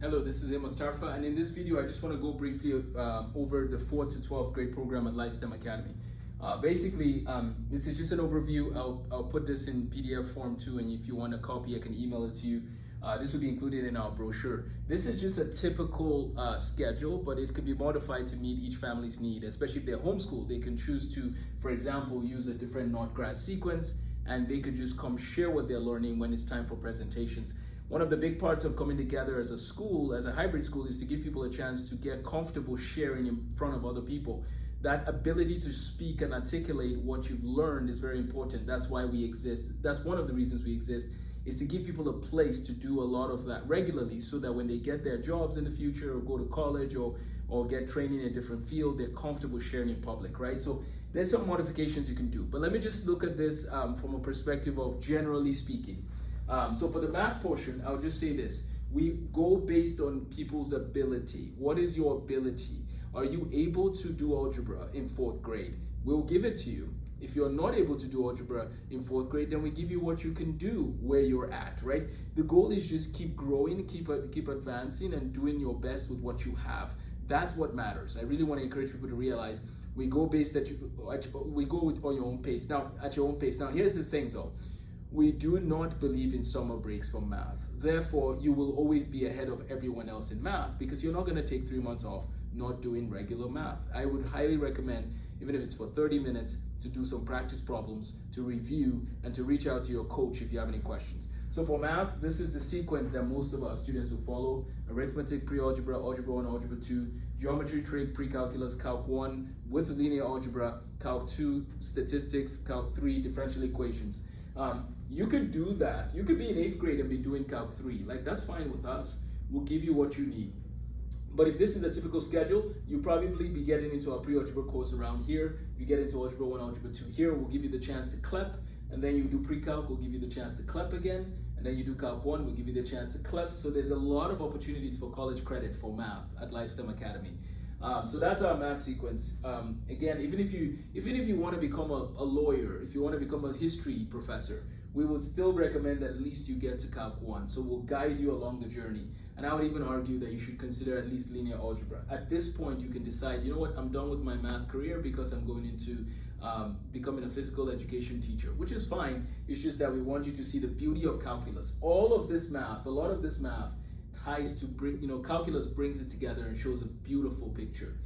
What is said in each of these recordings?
Hello, this is Amos Tarfa, and in this video I just want to go briefly over the 4th to 12th grade program at LifeSTEM Academy. This is just an overview. I'll put this in PDF form too, and if you want a copy I can email it to you. This will be included in our brochure. This is just a typical schedule, but it could be modified to meet each family's need, especially if they're homeschooled. They can choose to, for example, use a different Notgrass sequence, and they could just come share what they're learning when it's time for presentations. One of the big parts of coming together as a school, as a hybrid school, is to give people a chance to get comfortable sharing in front of other people. That ability to speak and articulate what you've learned is very important. That's why we exist. That's one of the reasons we exist, is to give people a place to do a lot of that regularly, so that when they get their jobs in the future or go to college or get training in a different field, they're comfortable sharing in public, right? So there's some modifications you can do. But let me just look at this from a perspective of generally speaking. So for the math portion, I'll just say this. We go based on people's ability. What is your ability? Are you able to do algebra in 4th grade? We'll give it to you. If you're not able to do algebra in 4th grade, then we give you what you can do where you're at, right? The goal is just keep growing, keep advancing, and doing your best with what you have. That's what matters. I really want to encourage people to realize we go based we go on your own pace. Now, at your own pace. Now, here's the thing though. We do not believe in summer breaks for math. Therefore, you will always be ahead of everyone else in math, because you're not going to take 3 months off not doing regular math. I would highly recommend, even if it's for 30 minutes, to do some practice problems, to review, and to reach out to your coach if you have any questions. So for math, this is the sequence that most of our students will follow: arithmetic, pre-algebra, algebra 1, algebra 2, geometry, trig, pre-calculus, calc 1, with linear algebra, calc 2, statistics, calc 3, differential equations. You could do that. You could be in 8th grade and be doing calc 3. Like, that's fine with us. We'll give you what you need. But if this is a typical schedule, you'll probably be getting into our pre-algebra course around here. You get into algebra 1, algebra 2 here. We'll give you the chance to CLEP, and then you do pre-calc, we'll give you the chance to CLEP again, and then you do calc 1, we'll give you the chance to CLEP. So there's a lot of opportunities for college credit for math at LifeSTEM Academy. So that's our math sequence. Again, even if you want to become a lawyer, if you want to become a history professor, we would still recommend that at least you get to calc 1. So we'll guide you along the journey. And I would even argue that you should consider at least linear algebra. At this point, you can decide, you know what, I'm done with my math career because I'm going into becoming a physical education teacher, which is fine. It's just that we want you to see the beauty of calculus. All of this math, a lot of this math ties to calculus brings it together and shows a beautiful picture.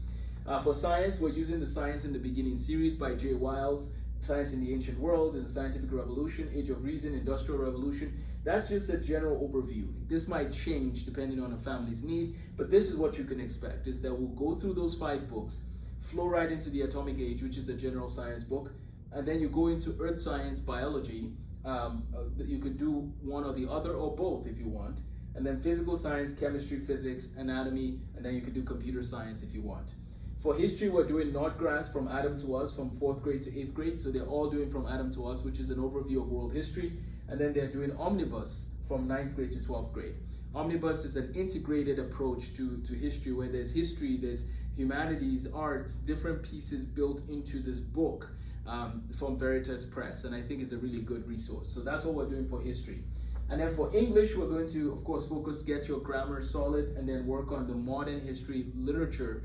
For science, we're using the Science in the Beginning series by J. Wiles, Science in the Ancient World, and the Scientific Revolution, Age of Reason, Industrial Revolution. That's just a general overview. This might change depending on a family's need, but this is what you can expect, is that we'll go through those 5 books, flow right into the Atomic Age, which is a general science book, and then you go into earth science, biology. You could do one or the other, or both if you want, and then physical science, chemistry, physics, anatomy, and then you could do computer science if you want. For history, we're doing Notgrass, From Adam to Us, from 4th grade to 8th grade. So they're all doing From Adam to Us, which is an overview of world history. And then they're doing Omnibus from 9th grade to 12th grade. Omnibus is an integrated approach to history, where there's history, there's humanities, arts, different pieces built into this book from Veritas Press. And I think it's a really good resource. So that's what we're doing for history. And then for English, we're going to, of course, get your grammar solid, and then work on the modern history literature,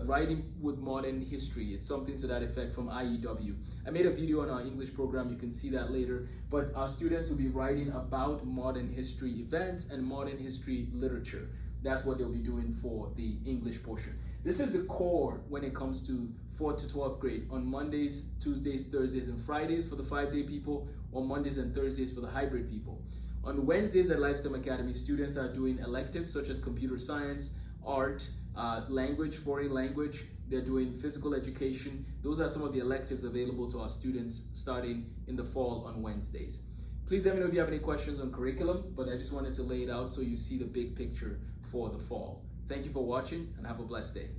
writing with modern history. It's something to that effect from IEW. I made a video on our English program. You can see that later. But our students will be writing about modern history events and modern history literature. That's what they'll be doing for the English portion. This is the core when it comes to 4th to 12th grade, on Mondays, Tuesdays, Thursdays, and Fridays for the 5-day people, or Mondays and Thursdays for the hybrid people. On Wednesdays at LifeSTEM Academy, students are doing electives such as computer science, art, language, foreign language. They're doing physical education. Those are some of the electives available to our students starting in the fall on Wednesdays. Please let me know if you have any questions on curriculum, but I just wanted to lay it out so you see the big picture for the fall. Thank you for watching, and have a blessed day.